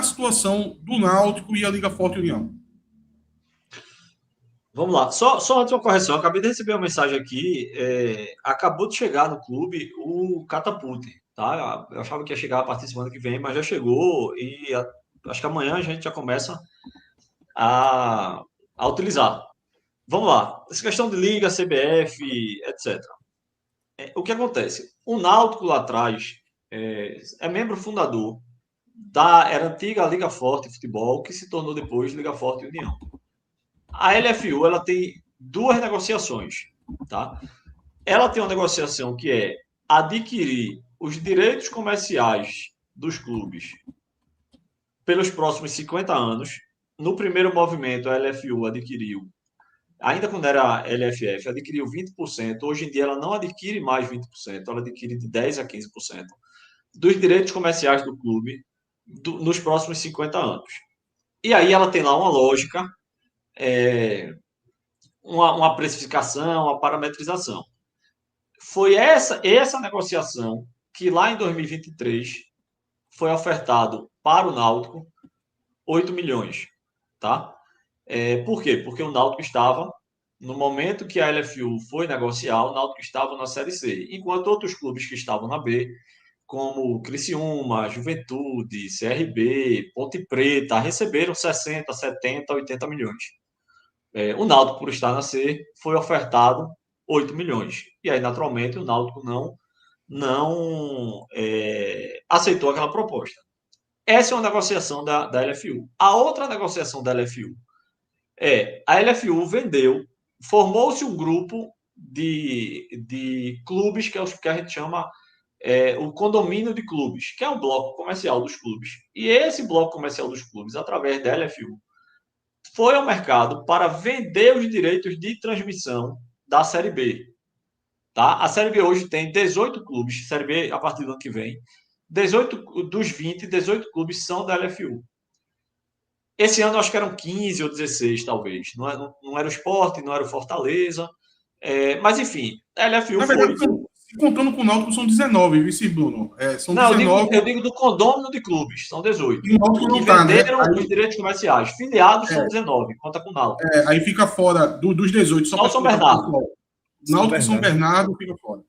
situação do Náutico e a Liga Forte União? Vamos lá. Só antes uma correção. Eu acabei de receber uma mensagem aqui. Acabou de chegar no clube o Catapult, tá? Eu achava que ia chegar a partir da semana que vem, mas já chegou e acho que amanhã a gente já começa a, a utilizar. Vamos lá. Essa questão de liga, CBF, etc. O que acontece? O Náutico lá atrás é membro fundador era antiga Liga Forte Futebol, que se tornou depois Liga Forte União. A LFU ela tem duas negociações, tá? Ela tem uma negociação que é adquirir os direitos comerciais dos clubes pelos próximos 50 anos. No primeiro movimento, a LFU adquiriu, ainda quando era LFF, adquiriu 20%. Hoje em dia, ela não adquire mais 20%, ela adquire de 10% a 15% dos direitos comerciais do clube nos próximos 50 anos. E aí ela tem lá uma lógica, uma precificação, uma parametrização. Foi essa negociação que lá em 2023 foi ofertado para o Náutico 8 milhões, tá? Por quê? Porque o Náutico estava, no momento que a LFU foi negociar, o Náutico estava na Série C, enquanto outros clubes que estavam na B, como Criciúma, Juventude, CRB, Ponte Preta, receberam 60, 70, 80 milhões. O Náutico, por estar na C, foi ofertado 8 milhões. E aí, naturalmente, o Náutico não aceitou aquela proposta. Essa é uma negociação da LFU. A outra negociação da LFU a LFU vendeu, formou-se um grupo de clubes, que é o que a gente chama o condomínio de clubes, que é um bloco comercial dos clubes. E esse bloco comercial dos clubes, através da LFU, foi ao mercado para vender os direitos de transmissão da Série B. Tá? A Série B hoje tem 18 clubes, Série B a partir do ano que vem. 18 dos 20, 18 clubes são da LFU. Esse ano acho que eram 15 ou 16, talvez. Não era o Sport, não era o Fortaleza. Mas, enfim, a LFU Na verdade, foi. contando com o Náutico, são 19, vice Bruno. São Não, 19. eu digo do condômino de clubes, são 18. E o Náutico Que não está, né? venderam os direitos comerciais. Filiados são É, 19, conta com o Náutico. aí fica fora dos 18, só Só para o São explicar para o Bernardo. pessoal. Náutico e São Bernardo fica fora.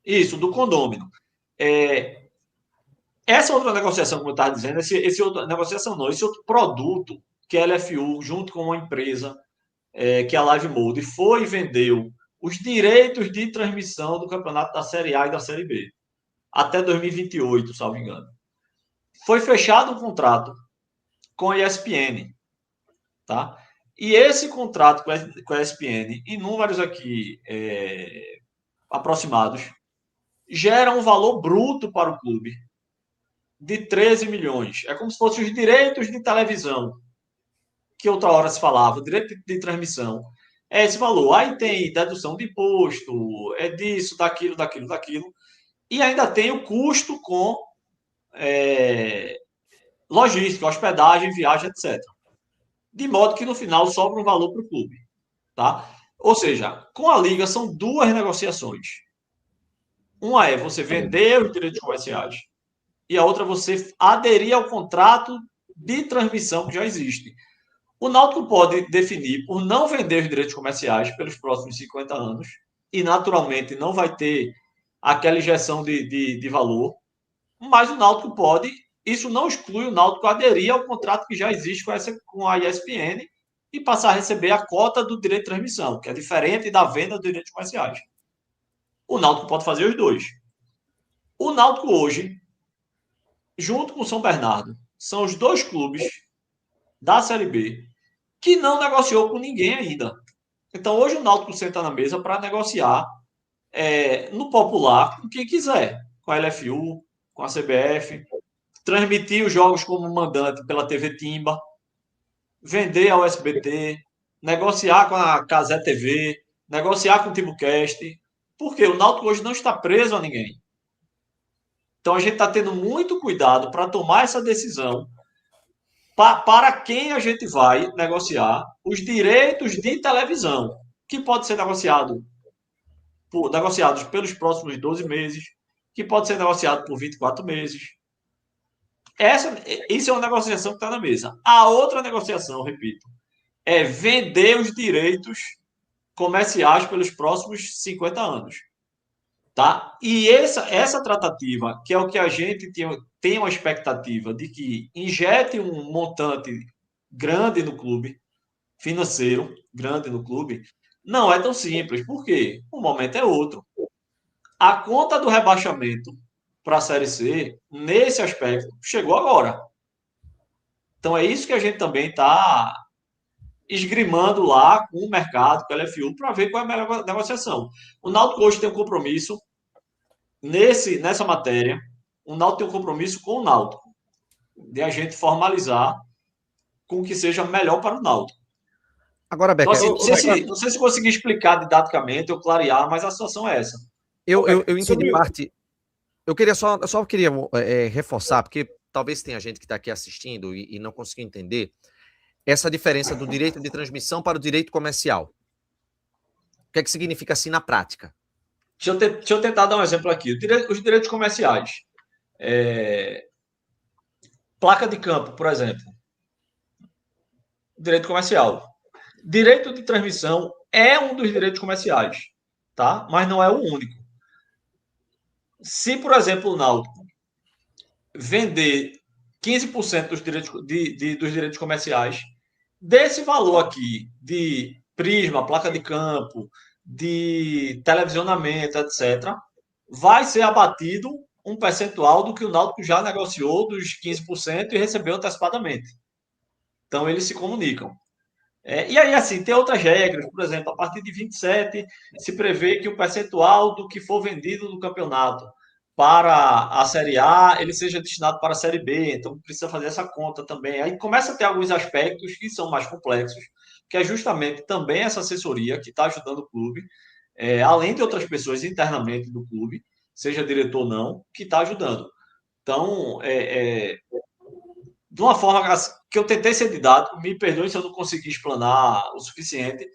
Isso, do condômino. Essa outra negociação, como eu estava dizendo, esse outra negociação não, esse outro produto que a LFU, junto com uma empresa, que é a Live Mode, foi e vendeu os direitos de transmissão do campeonato da Série A e da Série B, até 2028, salvo engano. Foi fechado um contrato com a ESPN, tá? E esse contrato com a ESPN, em números aqui aproximados, gera um valor bruto para o clube de 13 milhões. É como se fossem os direitos de televisão, que outra hora se falava, direito de transmissão. É esse valor. Aí tem dedução de imposto, é disso, daquilo, daquilo, daquilo. E ainda tem o custo com logística, hospedagem, viagem, etc. De modo que no final sobra um valor para o clube. Tá? Ou seja, com a Liga são duas negociações. Uma é você vender os direitos comerciais e a outra é você aderir ao contrato de transmissão que já existe. O Náutico pode definir por não vender os direitos comerciais pelos próximos 50 anos e, naturalmente, não vai ter aquela injeção de valor, mas o Náutico pode, isso não exclui o Náutico aderir ao contrato que já existe com a ESPN e passar a receber a cota do direito de transmissão, que é diferente da venda dos direitos comerciais. O Náutico pode fazer os dois. O Náutico hoje, junto com o São Bernardo, são os dois clubes da Série B que não negociou com ninguém ainda. Então, hoje o Náutico senta na mesa para negociar no popular com quem quiser, com a LFU, com a CBF, transmitir os jogos como mandante pela TV Timba, vender ao SBT, negociar com a Casé TV, negociar com o Timbucast, porque o Náutico hoje não está preso a ninguém. Então, a gente está tendo muito cuidado para tomar essa decisão para quem a gente vai negociar os direitos de televisão, que pode ser negociados pelos próximos 12 meses, que pode ser negociado por 24 meses. Isso é uma negociação que está na mesa. A outra negociação, repito, é vender os direitos comerciais pelos próximos 50 anos. Tá? E essa tratativa, que é o que a gente tem uma expectativa de que injete um montante grande no clube, financeiro grande no clube, não é tão simples. Por quê? O momento é outro. A conta do rebaixamento para a Série C, nesse aspecto, chegou agora. Então é isso que a gente também está esgrimando lá com o mercado, com a LFU, para ver qual é a melhor negociação. O Náutico hoje tem um compromisso nessa matéria. O Náutico tem um compromisso com o Náutico de a gente formalizar com o que seja melhor para o Náutico. Agora, Então, Becker, assim, não sei se consegui explicar didaticamente ou clarear, mas a situação é essa. eu entendi parte. Eu queria só queria reforçar, porque talvez tenha gente que está aqui assistindo e não conseguiu entender essa diferença do direito de transmissão para o direito comercial. O que é que significa assim na prática? Deixa eu tentar dar um exemplo aqui. Os direitos comerciais. Placa de campo, por exemplo. Direito comercial. Direito de transmissão é um dos direitos comerciais, tá? Mas não é o único. Se, por exemplo, o Náutico vender 15% dos direitos comerciais, desse valor aqui de prisma, placa de campo, de televisionamento, etc., vai ser abatido um percentual do que o Náutico já negociou dos 15% e recebeu antecipadamente. Então, eles se comunicam. E aí, assim, tem outras regras. Por exemplo, a partir de 27, se prevê que o percentual do que for vendido no campeonato para a Série A, ele seja destinado para a Série B. Então, precisa fazer essa conta também. Aí começa a ter alguns aspectos que são mais complexos, que é justamente também essa assessoria que está ajudando o clube, além de outras pessoas internamente do clube, seja diretor ou não, que está ajudando. Então, de uma forma que eu tentei ser didático, me perdoe se eu não consegui explanar o suficiente,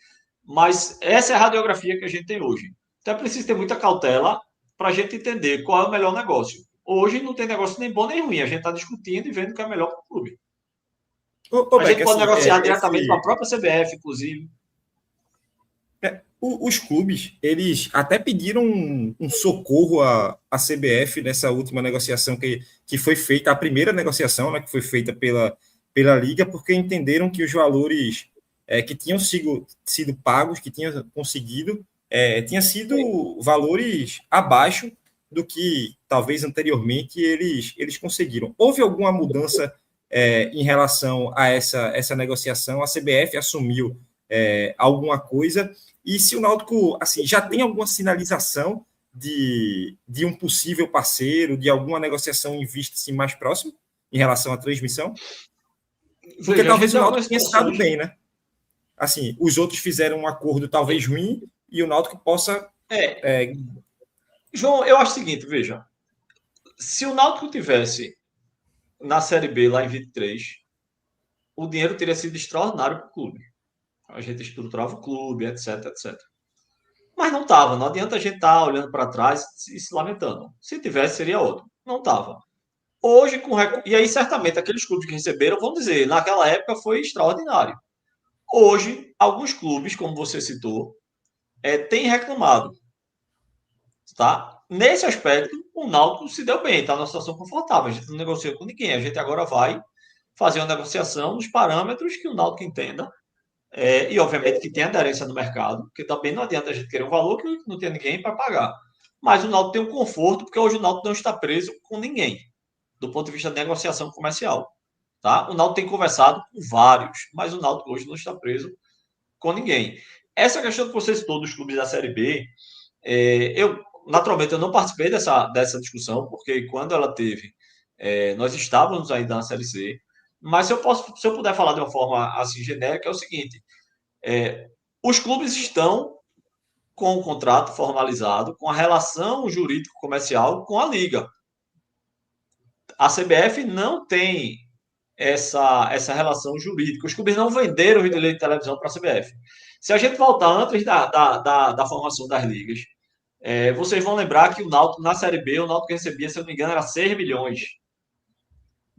mas essa é a radiografia que a gente tem hoje. Então é preciso ter muita cautela para a gente entender qual é o melhor negócio. Hoje não tem negócio nem bom nem ruim, a gente está discutindo e vendo o que é melhor para o clube. A gente pode negociar diretamente com a própria CBF, inclusive. Os clubes, eles até pediram um socorro à CBF nessa última negociação que foi feita, a primeira negociação, né, que foi feita pela Liga, porque entenderam que os valores que tinham sido pagos, que tinham conseguido, tinham sido valores abaixo do que talvez anteriormente eles conseguiram. Houve alguma mudança em relação a essa negociação? A CBF assumiu alguma coisa? E se o Náutico assim, já tem alguma sinalização de um possível parceiro, de alguma negociação em vista assim, mais próximo em relação à transmissão? Porque talvez o Náutico tenha estado bem, né? Assim, os outros fizeram um acordo talvez ruim e o Náutico possa... João, eu acho o seguinte, veja. Se o Náutico tivesse na Série B lá em 23, o dinheiro teria sido extraordinário para o clube. A gente estruturava o clube, etc, etc. Mas não estava. Não adianta a gente estar olhando para trás e se lamentando. Se tivesse, seria outro. Não estava. Hoje, e aí certamente aqueles clubes que receberam vão dizer, naquela época foi extraordinário. Hoje, alguns clubes, como você citou, têm reclamado. Tá? Nesse aspecto, o Náutico se deu bem, está numa situação confortável. A gente não negocia com ninguém. A gente agora vai fazer uma negociação nos parâmetros que o Náutico entenda. E, obviamente, que tem aderência no mercado, porque também não adianta a gente querer um valor que não tem ninguém para pagar. Mas o Náutico tem um conforto, porque hoje o Náutico não está preso com ninguém, do ponto de vista de negociação comercial. Tá? O Náutico tem conversado com vários, mas o Náutico hoje não está preso com ninguém. Essa questão que você citou dos clubes da Série B, naturalmente, eu não participei dessa discussão, porque quando ela teve, nós estávamos ainda na Série C. Mas se eu puder falar de uma forma assim genérica, é o seguinte: os clubes estão com o contrato formalizado, com a relação jurídico-comercial com a Liga. A CBF não tem essa relação jurídica. Os clubes não venderam o direito de televisão para a CBF. Se a gente voltar antes da formação das ligas, vocês vão lembrar que o Náutico, na Série B, o Náutico recebia, se eu não me engano, era 6 milhões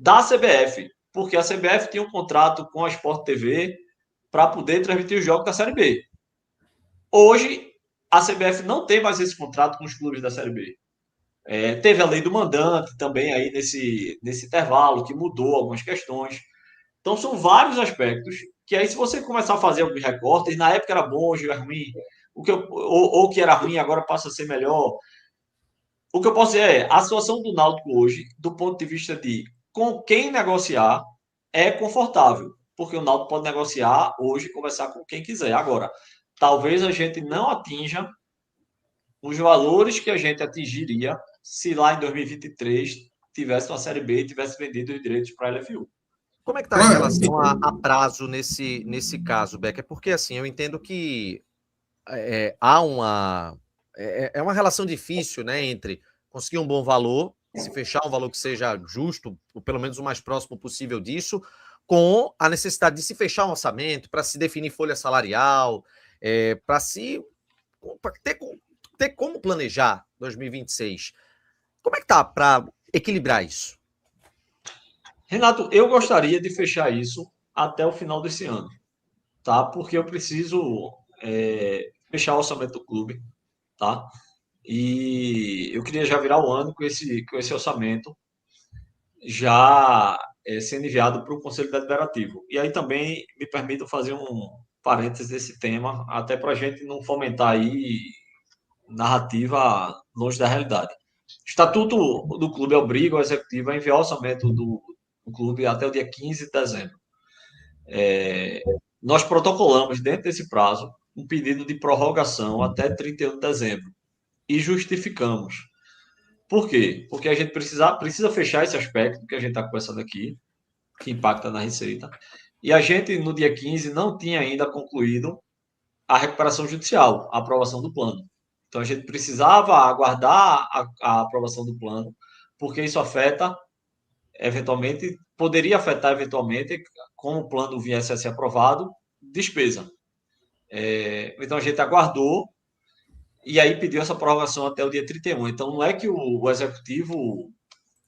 da CBF, porque a CBF tinha um contrato com a Sport TV para poder transmitir os jogos da Série B. Hoje, a CBF não tem mais esse contrato com os clubes da Série B. Teve a lei do mandante também aí nesse intervalo, que mudou algumas questões. Então, são vários aspectos que aí, se você começar a fazer alguns recortes, na época era bom, hoje é ruim, ou que era ruim, agora passa a ser melhor. O que eu posso dizer é, a situação do Náutico hoje, do ponto de vista de com quem negociar, é confortável, porque o Náutico pode negociar hoje e conversar com quem quiser. Agora, talvez a gente não atinja os valores que a gente atingiria se lá em 2023 tivesse uma Série B e tivesse vendido os direitos para a LFU. Como é que está em relação a prazo nesse caso, Becker? Porque, assim, eu entendo que há uma relação difícil, né, entre conseguir um bom valor, se fechar um valor que seja justo, ou pelo menos o mais próximo possível disso, com a necessidade de se fechar um orçamento, para se definir folha salarial, para ter como planejar 2026. Como é que está para equilibrar isso? Renato, eu gostaria de fechar isso até o final desse ano, tá? Porque eu preciso fechar o orçamento do clube, tá? E eu queria já virar o ano com esse orçamento já sendo enviado para o Conselho Deliberativo. E aí também me permito fazer um parênteses desse tema, até para a gente não fomentar aí narrativa longe da realidade. O Estatuto do clube obriga o executivo a enviar o orçamento do clube até o dia 15 de dezembro. Nós protocolamos, dentro desse prazo, um pedido de prorrogação até 31 de dezembro. E justificamos. Por quê? Porque a gente precisa fechar esse aspecto que a gente está conversando aqui, que impacta na receita. E a gente, no dia 15, não tinha ainda concluído a recuperação judicial, a aprovação do plano. Então, a gente precisava aguardar a aprovação do plano, porque isso poderia afetar eventualmente, como o plano viesse a ser aprovado, despesa. Então, a gente aguardou e aí pediu essa prorrogação até o dia 31. Então, não é que o executivo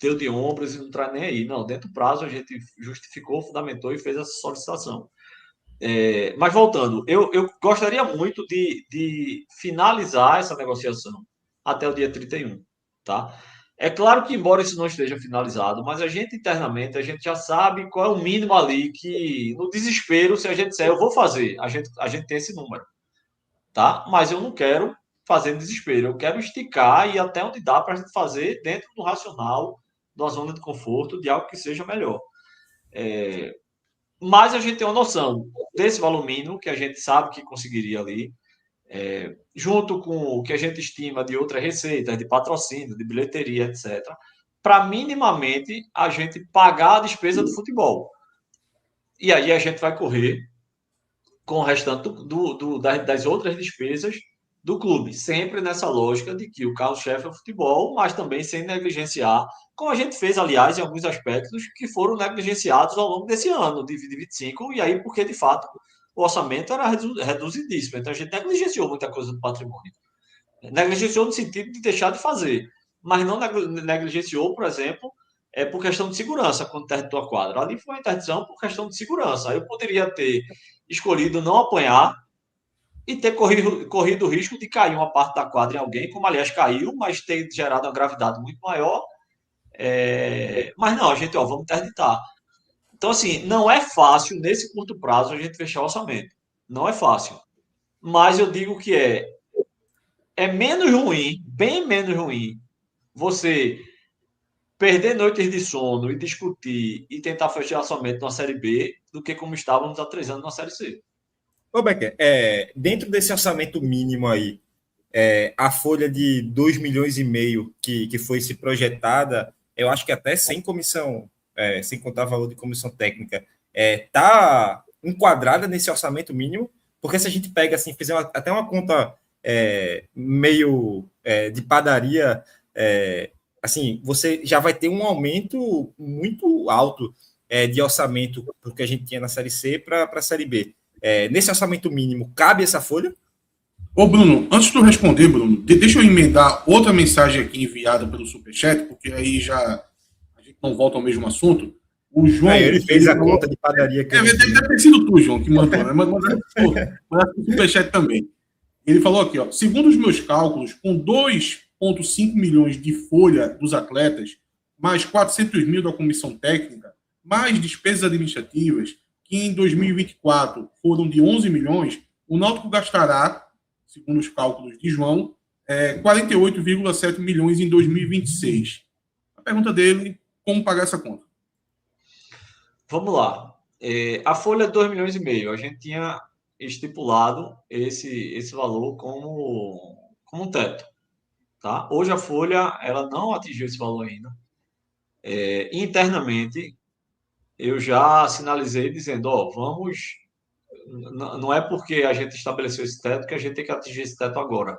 deu de ombros e não traz nem aí. Não, dentro do prazo a gente justificou, fundamentou e fez essa solicitação. Mas voltando, eu gostaria muito de finalizar essa negociação até o dia 31, tá? É claro que, embora isso não esteja finalizado, mas a gente internamente, a gente já sabe qual é o mínimo ali que, no desespero, se a gente disser, eu vou fazer, a gente tem esse número, tá? Mas eu não quero fazer desespero, eu quero esticar e até onde dá para a gente fazer dentro do racional, da zona de conforto, de algo que seja melhor. Mas a gente tem uma noção desse valor mínimo que a gente sabe que conseguiria ali, junto com o que a gente estima de outras receitas, de patrocínio, de bilheteria, etc., para minimamente a gente pagar a despesa do futebol. E aí a gente vai correr com o restante das outras despesas do clube, sempre nessa lógica de que o carro-chefe é o futebol, mas também sem negligenciar, como a gente fez, aliás, em alguns aspectos que foram negligenciados ao longo desse ano, de 25, e aí porque, de fato, o orçamento era reduzidíssimo, então a gente negligenciou muita coisa do patrimônio. Negligenciou no sentido de deixar de fazer, mas não negligenciou, por exemplo, por questão de segurança, quando interditou a quadra. Ali foi uma interdição por questão de segurança. Aí eu poderia ter escolhido não apanhar e ter corrido o risco de cair uma parte da quadra em alguém, como aliás caiu, mas ter gerado uma gravidade muito maior. Mas não, a gente, vamos interditar. Então, assim, não é fácil, nesse curto prazo, a gente fechar o orçamento. Não é fácil. Mas eu digo que é menos ruim, bem menos ruim, você perder noites de sono e discutir e tentar fechar orçamento na Série B do que como estávamos há 3 anos na Série C. Ô, Becker, dentro desse orçamento mínimo aí, a folha de 2,5 milhões que foi se projetada, eu acho que até sem comissão, sem contar valor de comissão técnica, está enquadrada nesse orçamento mínimo, porque se a gente pega assim, fizer até uma conta meio de padaria, assim, você já vai ter um aumento muito alto de orçamento do que a gente tinha na Série C para a Série B. Nesse orçamento mínimo, cabe essa folha? Ô, Bruno, antes de tu responder, Bruno, deixa eu emendar outra mensagem aqui enviada pelo Superchat, porque aí já a gente não volta ao mesmo assunto. O João. Ele fez a falou- conta de padaria que eu deve ter sido tu, João, que mandou, né? Mas manda o superchat também. Ele falou aqui, ó. Segundo os meus cálculos, com 2,5 milhões de folha dos atletas, mais 400 mil da comissão técnica, mais despesas administrativas, que em 2024 foram de 11 milhões, o Náutico gastará, segundo os cálculos de João, 48,7 milhões em 2026. A pergunta dele, como pagar essa conta? Vamos lá. A folha é 2,5 milhões. A gente tinha estipulado esse valor como um teto. Tá? Hoje a folha ela não atingiu esse valor ainda. Internamente, eu já sinalizei dizendo, vamos... Não é porque a gente estabeleceu esse teto que a gente tem que atingir esse teto agora.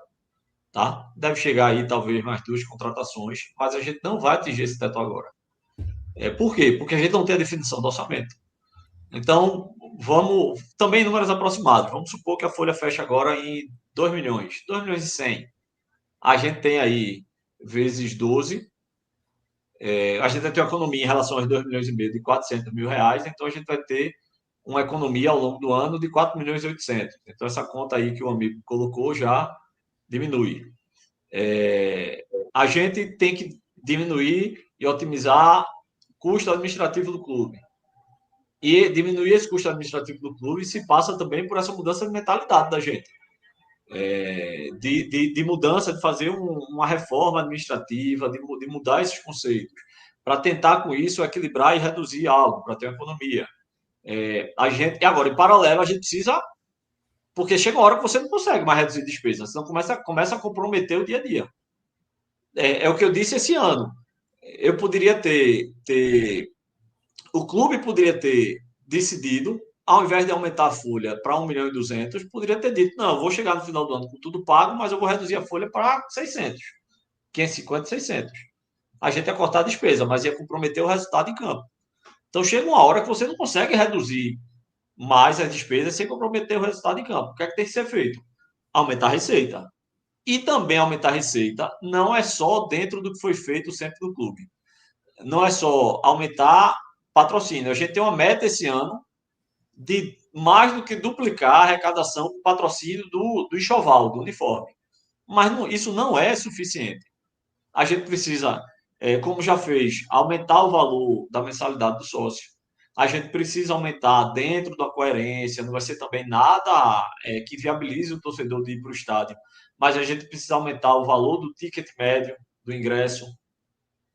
Tá? Deve chegar aí talvez mais 2 contratações, mas a gente não vai atingir esse teto agora. Por quê? Porque a gente não tem a definição do orçamento. Então, vamos... Também em números aproximados. Vamos supor que a folha fecha agora em 2 milhões. 2 milhões e 100. A gente tem aí vezes 12. A gente vai ter uma economia em relação aos 2,5 milhões de 400 mil reais. Então, a gente vai ter uma economia ao longo do ano de 4 milhões e 800. Então, essa conta aí que o amigo colocou já diminui. A gente tem que diminuir e otimizar o custo administrativo do clube. E diminuir esse custo administrativo do clube se passa também por essa mudança de mentalidade da gente. De mudança, de fazer uma reforma administrativa, de mudar esses conceitos, para tentar com isso equilibrar e reduzir algo, para ter uma economia. E agora, em paralelo, a gente precisa, porque chega uma hora que você não consegue mais reduzir despesas, senão começa a comprometer o dia a dia. É o que eu disse esse ano. Eu poderia o clube poderia ter decidido, ao invés de aumentar a folha para 1 milhão e 200, poderia ter dito, não, eu vou chegar no final do ano com tudo pago, mas eu vou reduzir a folha para 600. 550, 600. A gente ia cortar a despesa, mas ia comprometer o resultado em campo. Então, chega uma hora que você não consegue reduzir mais as despesas sem comprometer o resultado em campo. O que é que tem que ser feito? Aumentar a receita. E também aumentar a receita não é só dentro do que foi feito sempre no clube. Não é só aumentar patrocínio. A gente tem uma meta esse ano de mais do que duplicar a arrecadação com patrocínio do enxoval, do uniforme. Mas isso não é suficiente. A gente precisa, como já fez, aumentar o valor da mensalidade do sócio. A gente precisa aumentar dentro da coerência, não vai ser também nada que viabilize o torcedor de ir para o estádio, mas a gente precisa aumentar o valor do ticket médio do ingresso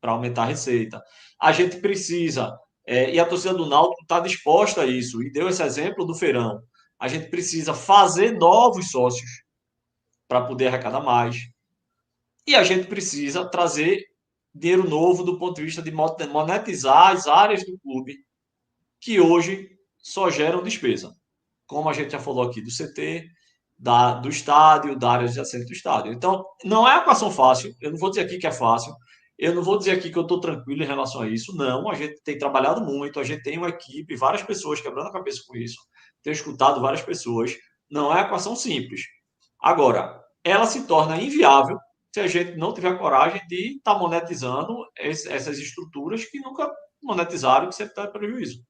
para aumentar a receita. A gente precisa, e a torcida do Náutico está disposta a isso, e deu esse exemplo do Feirão, a gente precisa fazer novos sócios para poder arrecadar mais. E a gente precisa trazer dinheiro novo do ponto de vista de monetizar as áreas do clube que hoje só geram despesa. Como a gente já falou aqui do CT, do estádio, da área adjacente do estádio. Então, não é uma equação fácil. Eu não vou dizer aqui que é fácil. Eu não vou dizer aqui que eu estou tranquilo em relação a isso. Não, a gente tem trabalhado muito, a gente tem uma equipe, várias pessoas quebrando a cabeça com isso. Tenho escutado várias pessoas. Não é uma equação simples. Agora, ela se torna inviável se a gente não tiver coragem de estar monetizando essas estruturas que nunca monetizaram e que sempre dá prejuízo.